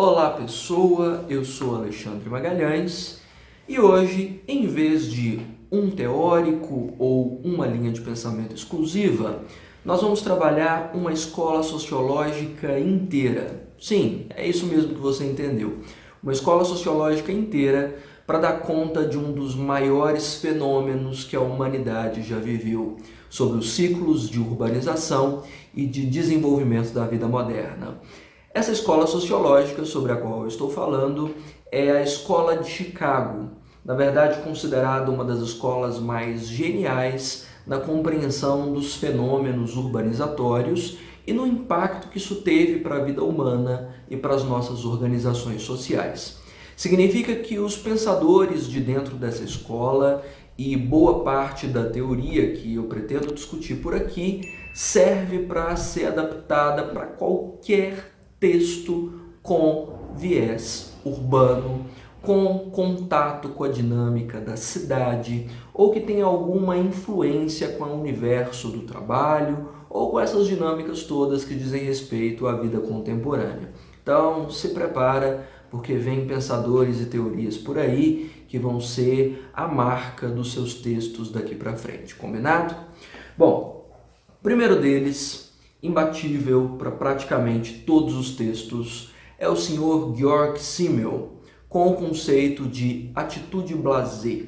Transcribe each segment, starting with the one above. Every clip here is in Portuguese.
Olá pessoa, eu sou Alexandre Magalhães e hoje, em vez de um teórico ou uma linha de pensamento exclusiva, nós vamos trabalhar uma escola sociológica inteira. Sim, é isso mesmo que você entendeu. Uma escola sociológica inteira para dar conta de um dos maiores fenômenos que a humanidade já viveu, sobre os ciclos de urbanização e de desenvolvimento da vida moderna. Essa escola sociológica sobre a qual eu estou falando é a Escola de Chicago, na verdade considerada uma das escolas mais geniais na compreensão dos fenômenos urbanizatórios e no impacto que isso teve para a vida humana e para as nossas organizações sociais. Significa que os pensadores de dentro dessa escola e boa parte da teoria que eu pretendo discutir por aqui serve para ser adaptada para qualquer texto com viés urbano, com contato com a dinâmica da cidade ou que tenha alguma influência com o universo do trabalho ou com essas dinâmicas todas que dizem respeito à vida contemporânea. Então, se prepara, porque vem pensadores e teorias por aí que vão ser a marca dos seus textos daqui para frente, combinado? Bom, o primeiro deles, imbatível para praticamente todos os textos, é o senhor Georg Simmel, com o conceito de atitude blasé.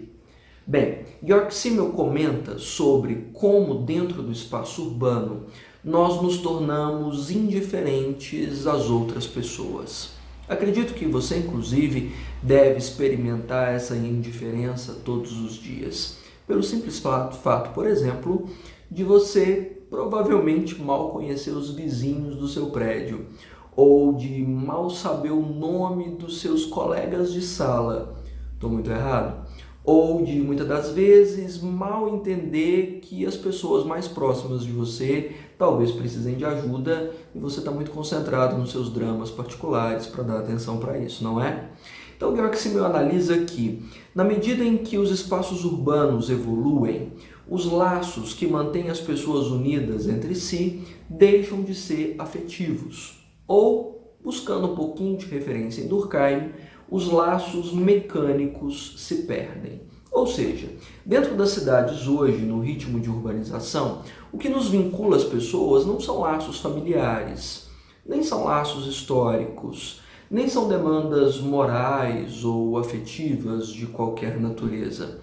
Bem, Georg Simmel comenta sobre como dentro do espaço urbano nós nos tornamos indiferentes às outras pessoas. Acredito que você, inclusive, deve experimentar essa indiferença todos os dias, pelo simples fato, por exemplo, de você provavelmente mal conhecer os vizinhos do seu prédio, ou de mal saber o nome dos seus colegas de sala. Estou muito errado? Ou de, muitas das vezes, mal entender que as pessoas mais próximas de você talvez precisem de ajuda e você está muito concentrado nos seus dramas particulares para dar atenção para isso, não é? Então, Georg Simmel analisa que, na medida em que os espaços urbanos evoluem, os laços que mantêm as pessoas unidas entre si deixam de ser afetivos. Ou, buscando um pouquinho de referência em Durkheim, os laços mecânicos se perdem. Ou seja, dentro das cidades hoje, no ritmo de urbanização, o que nos vincula às pessoas não são laços familiares, nem são laços históricos, nem são demandas morais ou afetivas de qualquer natureza.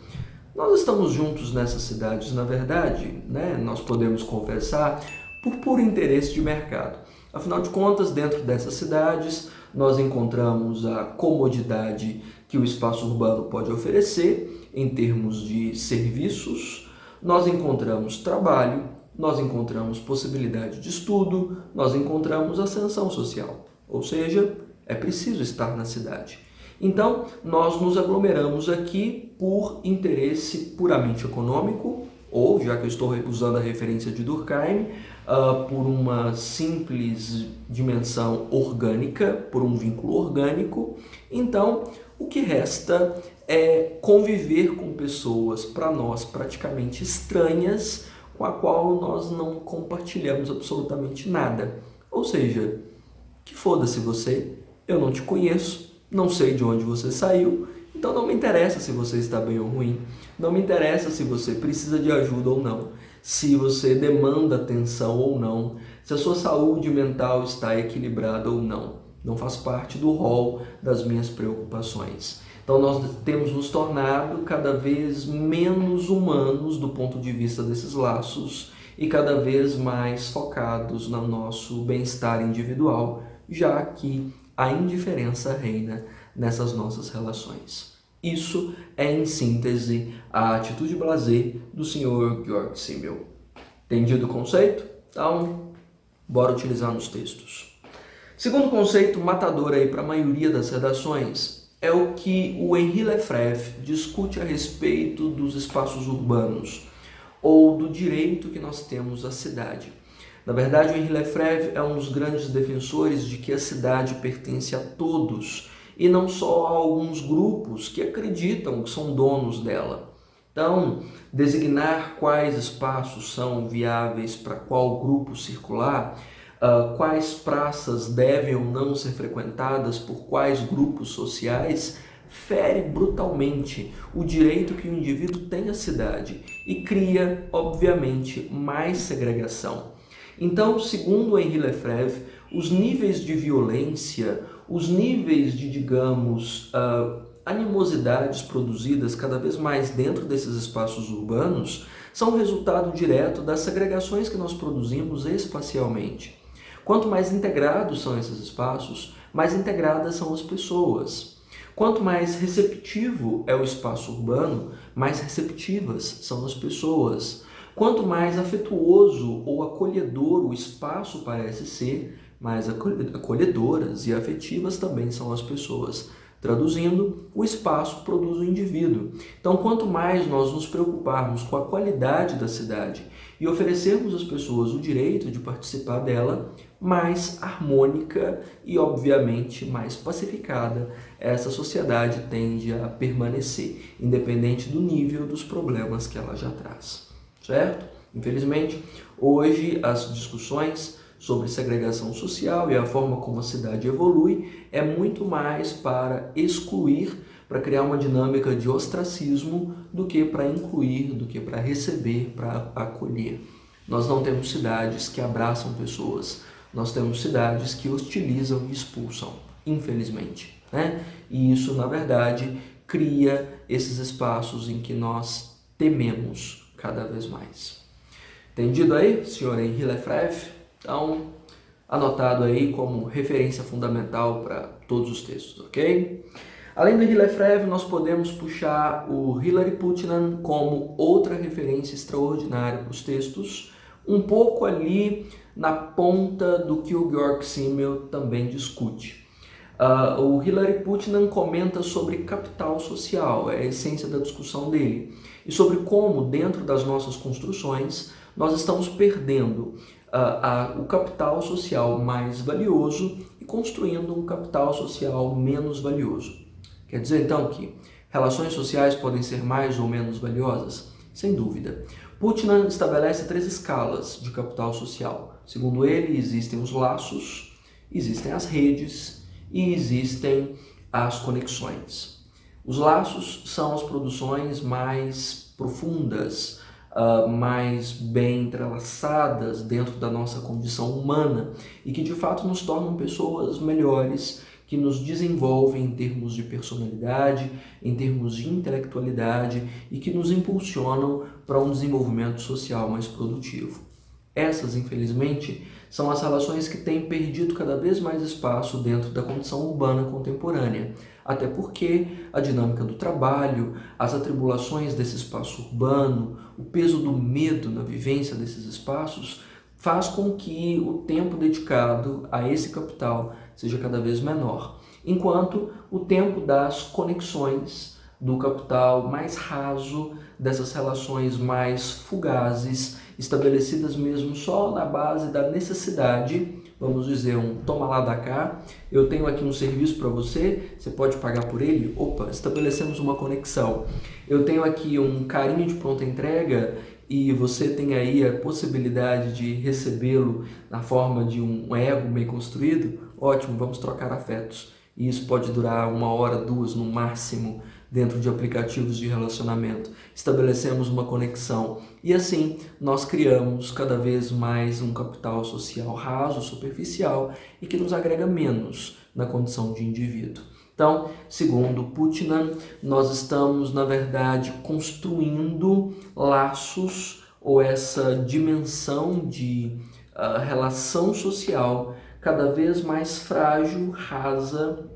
Nós estamos juntos nessas cidades, na verdade, nós podemos conversar por puro interesse de mercado. Afinal de contas, dentro dessas cidades, nós encontramos a comodidade que o espaço urbano pode oferecer em termos de serviços, nós encontramos trabalho, nós encontramos possibilidade de estudo, nós encontramos ascensão social, ou seja, é preciso estar na cidade. Então, nós nos aglomeramos aqui por interesse puramente econômico, ou, já que eu estou usando a referência de Durkheim, por uma simples dimensão orgânica, por um vínculo orgânico. Então, o que resta é conviver com pessoas, para nós, praticamente estranhas, com a qual nós não compartilhamos absolutamente nada. Ou seja, que foda-se você, eu não te conheço, não sei de onde você saiu, então não me interessa se você está bem ou ruim, não me interessa se você precisa de ajuda ou não, se você demanda atenção ou não, se a sua saúde mental está equilibrada ou não. Não faz parte do rol das minhas preocupações. Então nós temos nos tornado cada vez menos humanos do ponto de vista desses laços e cada vez mais focados no nosso bem-estar individual, já que a indiferença reina nessas nossas relações. Isso é, em síntese, a atitude blasé do Sr. Georg Simmel. Entendido o conceito? Então, bora utilizar nos textos. Segundo conceito matador aí para a maioria das redações é o que o Henri Lefebvre discute a respeito dos espaços urbanos ou do direito que nós temos à cidade. Na verdade, o Henri Lefebvre é um dos grandes defensores de que a cidade pertence a todos e não só a alguns grupos que acreditam que são donos dela. Então, designar quais espaços são viáveis para qual grupo circular quais praças devem ou não ser frequentadas por quais grupos sociais, fere brutalmente o direito que o indivíduo tem à cidade e cria, obviamente, mais segregação. Então, segundo Henri Lefebvre, os níveis de violência, os níveis de, digamos, animosidades produzidas cada vez mais dentro desses espaços urbanos são resultado direto das segregações que nós produzimos espacialmente. Quanto mais integrados são esses espaços, mais integradas são as pessoas. Quanto mais receptivo é o espaço urbano, mais receptivas são as pessoas. Quanto mais afetuoso ou acolhedor o espaço parece ser, mais acolhedoras e afetivas também são as pessoas. Traduzindo, o espaço produz o indivíduo. Então, quanto mais nós nos preocuparmos com a qualidade da cidade e oferecermos às pessoas o direito de participar dela, mais harmônica e, obviamente, mais pacificada essa sociedade tende a permanecer, independente do nível dos problemas que ela já traz. Certo? Infelizmente, hoje as discussões sobre segregação social e a forma como a cidade evolui é muito mais para excluir, para criar uma dinâmica de ostracismo, do que para incluir, do que para receber, para acolher. Nós não temos cidades que abraçam pessoas, nós temos cidades que hostilizam e expulsam, infelizmente, né? E isso, na verdade, cria esses espaços em que nós tememos cada vez mais. Entendido aí, senhor Henri Lefebvre? Então, anotado aí como referência fundamental para todos os textos, ok? Além do Henri Lefebvre, nós podemos puxar o Hilary Putnam como outra referência extraordinária para os textos, um pouco ali na ponta do que o Georg Simmel também discute. O Hilary Putnam comenta sobre capital social, é a essência da discussão dele, e sobre como, dentro das nossas construções, nós estamos perdendo o capital social mais valioso e construindo um capital social menos valioso. Quer dizer, então, que relações sociais podem ser mais ou menos valiosas? Sem dúvida. Putnam estabelece 3 escalas de capital social. Segundo ele, existem os laços, existem as redes e existem as conexões. Os laços são as produções mais profundas, mais bem entrelaçadas dentro da nossa condição humana e que de fato nos tornam pessoas melhores, que nos desenvolvem em termos de personalidade, em termos de intelectualidade e que nos impulsionam para um desenvolvimento social mais produtivo. Essas, infelizmente, são as relações que têm perdido cada vez mais espaço dentro da condição urbana contemporânea, até porque a dinâmica do trabalho, as atribulações desse espaço urbano, o peso do medo na vivência desses espaços faz com que o tempo dedicado a esse capital seja cada vez menor, enquanto o tempo das conexões, do capital mais raso, dessas relações mais fugazes, estabelecidas mesmo só na base da necessidade, vamos dizer, um toma lá da cá, eu tenho aqui um serviço para você, você pode pagar por ele? Opa, estabelecemos uma conexão. Eu tenho aqui um carinho de pronta entrega e você tem aí a possibilidade de recebê-lo na forma de um ego bem construído, ótimo, vamos trocar afetos. E isso pode durar 1 hora, 2 no máximo, dentro de aplicativos de relacionamento. Estabelecemos uma conexão e assim nós criamos cada vez mais um capital social raso, superficial e que nos agrega menos na condição de indivíduo. Então, segundo Putnam, nós estamos, na verdade, construindo laços ou essa dimensão de relação social cada vez mais frágil, rasa,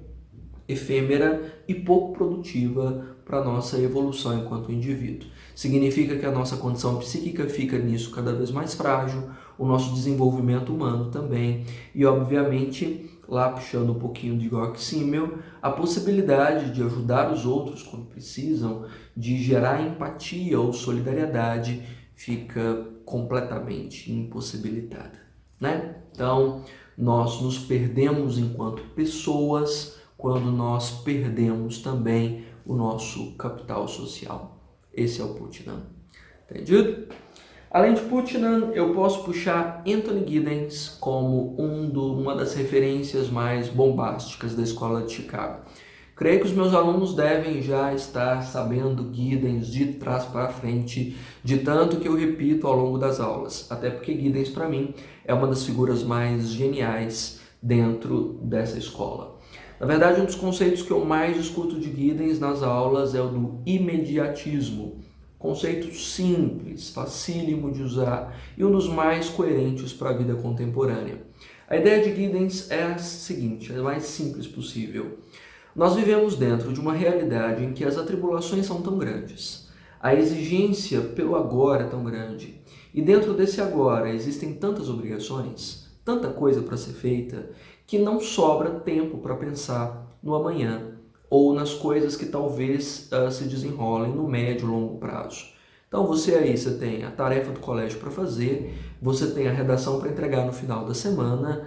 efêmera e pouco produtiva para a nossa evolução enquanto indivíduo. Significa que a nossa condição psíquica fica nisso cada vez mais frágil, o nosso desenvolvimento humano também, e obviamente, lá puxando um pouquinho de Georg Simmel, a possibilidade de ajudar os outros quando precisam, de gerar empatia ou solidariedade, fica completamente impossibilitada, né? Então, nós nos perdemos enquanto pessoas quando nós perdemos também o nosso capital social. Esse é o Putnam. Entendido? Além de Putnam, eu posso puxar Anthony Giddens como uma das referências mais bombásticas da Escola de Chicago. Creio que os meus alunos devem já estar sabendo Giddens de trás para frente, de tanto que eu repito ao longo das aulas, até porque Giddens, para mim, é uma das figuras mais geniais dentro dessa escola. Na verdade, um dos conceitos que eu mais escuto de Giddens nas aulas é o do imediatismo. Conceito simples, facílimo de usar e um dos mais coerentes para a vida contemporânea. A ideia de Giddens é a seguinte, é a mais simples possível. Nós vivemos dentro de uma realidade em que as atribulações são tão grandes, a exigência pelo agora é tão grande, e dentro desse agora existem tantas obrigações, tanta coisa para ser feita, que não sobra tempo para pensar no amanhã, ou nas coisas que talvez se desenrolem no médio e longo prazo. Então você tem a tarefa do colégio para fazer, você tem a redação para entregar no final da semana,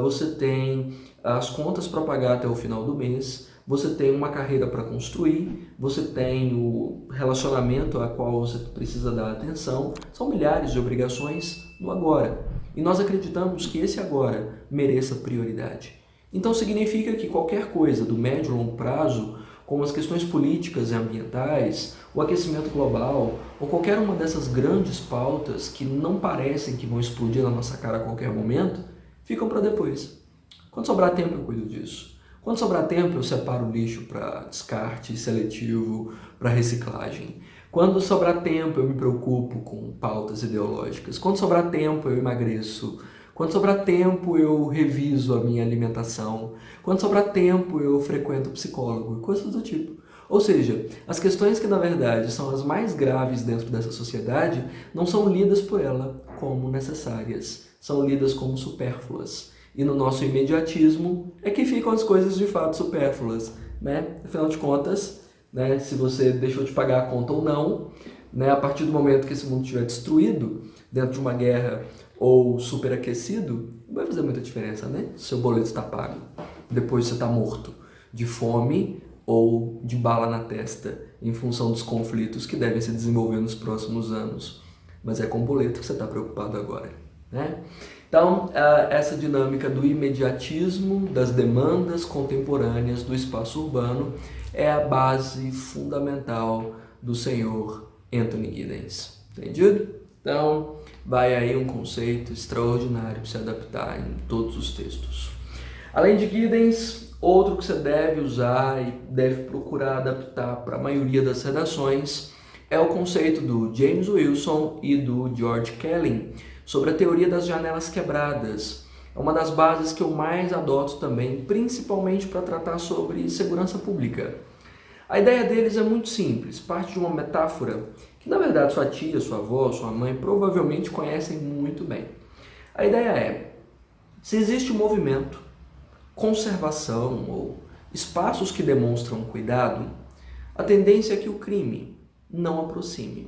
você tem as contas para pagar até o final do mês, você tem uma carreira para construir, você tem o relacionamento a qual você precisa dar atenção, são milhares de obrigações no agora. E nós acreditamos que esse agora mereça prioridade. Então significa que qualquer coisa do médio e longo prazo, como as questões políticas e ambientais, o aquecimento global, ou qualquer uma dessas grandes pautas que não parecem que vão explodir na nossa cara a qualquer momento, ficam para depois. Quando sobrar tempo eu cuido disso. Quando sobrar tempo eu separo o lixo para descarte seletivo, para reciclagem. Quando sobrar tempo eu me preocupo com pautas ideológicas. Quando sobrar tempo eu emagreço. Quando sobrar tempo, eu reviso a minha alimentação. Quando sobrar tempo, eu frequento psicólogo, coisas do tipo. Ou seja, as questões que na verdade são as mais graves dentro dessa sociedade não são lidas por ela como necessárias, são lidas como supérfluas. E no nosso imediatismo é que ficam as coisas de fato supérfluas, né? Afinal de contas, né, se você deixou de pagar a conta ou não, né, a partir do momento que esse mundo estiver destruído, dentro de uma guerra ou superaquecido, não vai fazer muita diferença, né? Se seu boleto está pago, depois você está morto de fome ou de bala na testa, em função dos conflitos que devem se desenvolver nos próximos anos. Mas é com o boleto que você está preocupado agora, né? Então, essa dinâmica do imediatismo, das demandas contemporâneas do espaço urbano é a base fundamental do senhor Anthony Giddens. Entendido? Então, vai aí um conceito extraordinário para se adaptar em todos os textos. Além de Giddens, outro que você deve usar e deve procurar adaptar para a maioria das redações é o conceito do James Wilson e do George Kelly sobre a teoria das janelas quebradas. É uma das bases que eu mais adoto também, principalmente para tratar sobre segurança pública. A ideia deles é muito simples, parte de uma metáfora que na verdade sua tia, sua avó, sua mãe provavelmente conhecem muito bem. A ideia é, se existe um movimento, conservação ou espaços que demonstram cuidado, a tendência é que o crime não aproxime.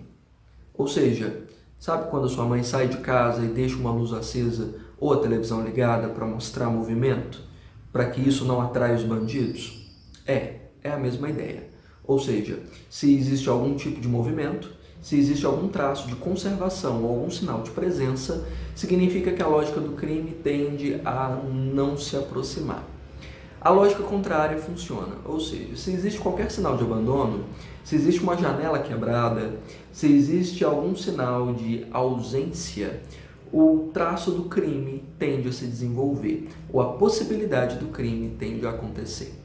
Ou seja, sabe quando sua mãe sai de casa e deixa uma luz acesa ou a televisão ligada para mostrar movimento, para que isso não atraia os bandidos? É a mesma ideia. Ou seja, se existe algum tipo de movimento, se existe algum traço de conservação ou algum sinal de presença, significa que a lógica do crime tende a não se aproximar. A lógica contrária funciona, ou seja, se existe qualquer sinal de abandono, se existe uma janela quebrada, se existe algum sinal de ausência, o traço do crime tende a se desenvolver, ou a possibilidade do crime tende a acontecer.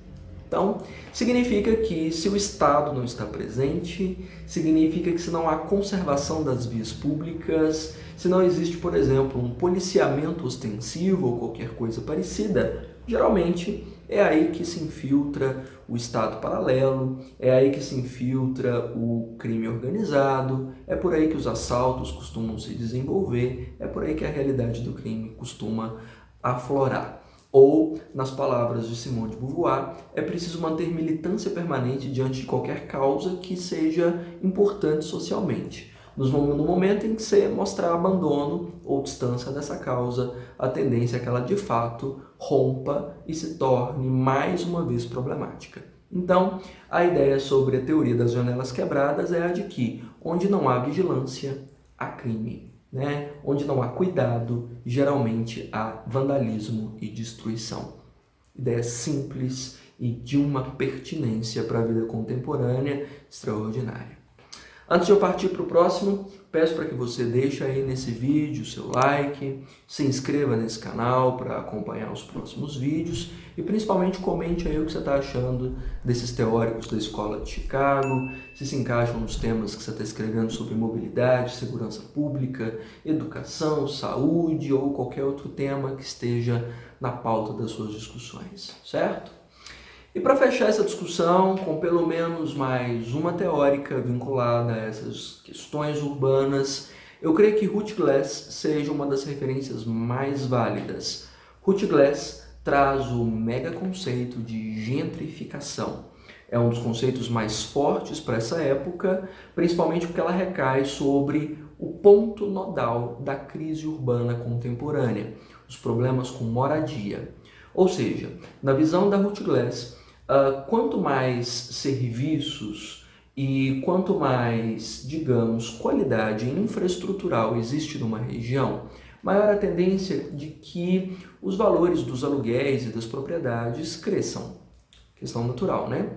Então, significa que se o Estado não está presente, significa que se não há conservação das vias públicas, se não existe, por exemplo, um policiamento ostensivo ou qualquer coisa parecida, geralmente é aí que se infiltra o Estado paralelo, é aí que se infiltra o crime organizado, é por aí que os assaltos costumam se desenvolver, é por aí que a realidade do crime costuma aflorar. Ou, nas palavras de Simone de Beauvoir, é preciso manter militância permanente diante de qualquer causa que seja importante socialmente. No momento em que você mostrar abandono ou distância dessa causa, a tendência é que ela de fato rompa e se torne mais uma vez problemática. Então, a ideia sobre a teoria das janelas quebradas é a de que, onde não há vigilância, há crime, né? Onde não há cuidado, geralmente há vandalismo e destruição. Ideia simples e de uma pertinência para a vida contemporânea extraordinária. Antes de eu partir para o próximo, peço para que você deixe aí nesse vídeo o seu like, se inscreva nesse canal para acompanhar os próximos vídeos e principalmente comente aí o que você está achando desses teóricos da Escola de Chicago, se encaixam nos temas que você está escrevendo sobre mobilidade, segurança pública, educação, saúde ou qualquer outro tema que esteja na pauta das suas discussões, certo? E para fechar essa discussão com pelo menos mais uma teórica vinculada a essas questões urbanas, eu creio que Ruth Glass seja uma das referências mais válidas. Ruth Glass traz o mega conceito de gentrificação. É um dos conceitos mais fortes para essa época, principalmente porque ela recai sobre o ponto nodal da crise urbana contemporânea, os problemas com moradia. Ou seja, na visão da Ruth Glass, quanto mais serviços e quanto mais, digamos, qualidade infraestrutural existe numa região, maior a tendência de que os valores dos aluguéis e das propriedades cresçam. Questão natural, né?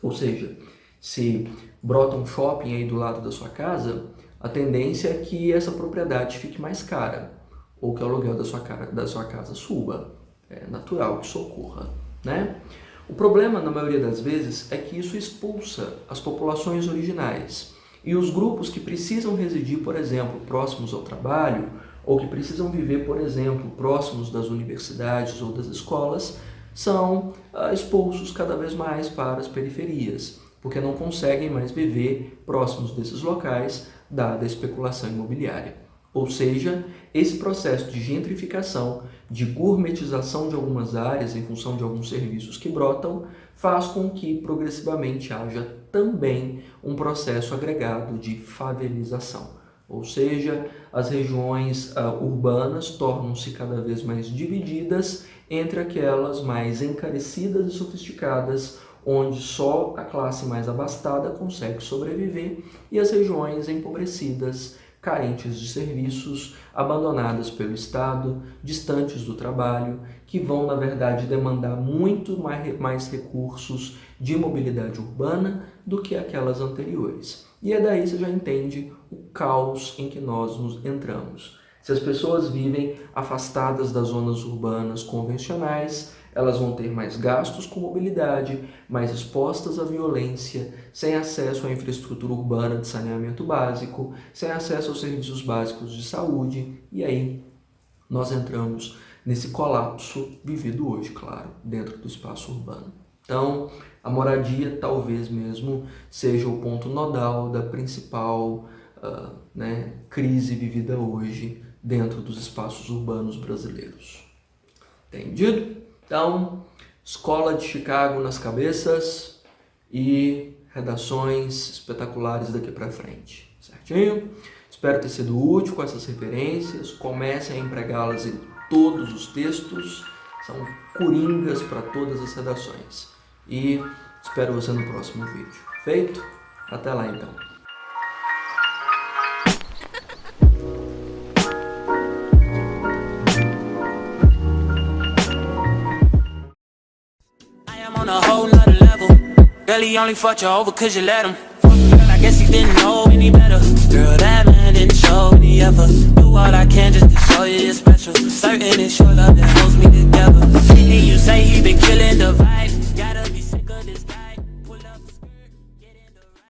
Ou seja, se brota um shopping aí do lado da sua casa, a tendência é que essa propriedade fique mais cara, ou que o aluguel da sua casa suba. É natural que isso ocorra, né? O problema, na maioria das vezes, é que isso expulsa as populações originais. E os grupos que precisam residir, por exemplo, próximos ao trabalho, ou que precisam viver, por exemplo, próximos das universidades ou das escolas, são expulsos cada vez mais para as periferias, porque não conseguem mais viver próximos desses locais, dada a especulação imobiliária. Ou seja, esse processo de gentrificação, de gourmetização de algumas áreas em função de alguns serviços que brotam, faz com que progressivamente haja também um processo agregado de favelização. Ou seja, as regiões urbanas tornam-se cada vez mais divididas entre aquelas mais encarecidas e sofisticadas, onde só a classe mais abastada consegue sobreviver, e as regiões empobrecidas, carentes de serviços, abandonadas pelo Estado, distantes do trabalho, que vão, na verdade, demandar muito mais recursos de mobilidade urbana do que aquelas anteriores. E é daí você já entende o caos em que nós nos entramos. Se as pessoas vivem afastadas das zonas urbanas convencionais, elas vão ter mais gastos com mobilidade, mais expostas à violência, sem acesso à infraestrutura urbana de saneamento básico, sem acesso aos serviços básicos de saúde, e aí nós entramos nesse colapso vivido hoje, claro, dentro do espaço urbano. Então, a moradia talvez mesmo seja o ponto nodal da principal crise vivida hoje dentro dos espaços urbanos brasileiros. Entendido? Então, Escola de Chicago nas cabeças e redações espetaculares daqui para frente, certinho? Espero ter sido útil com essas referências, comecem a empregá-las em todos os textos, são coringas para todas as redações. E espero você no próximo vídeo. Feito? Até lá então. On a whole nother level. Girl, he only fucked you over cause you let him. Girl, I guess he didn't know any better. Girl, that man didn't show any effort. Do all I can just to show you you're special. Certain it's your love that holds me together. And you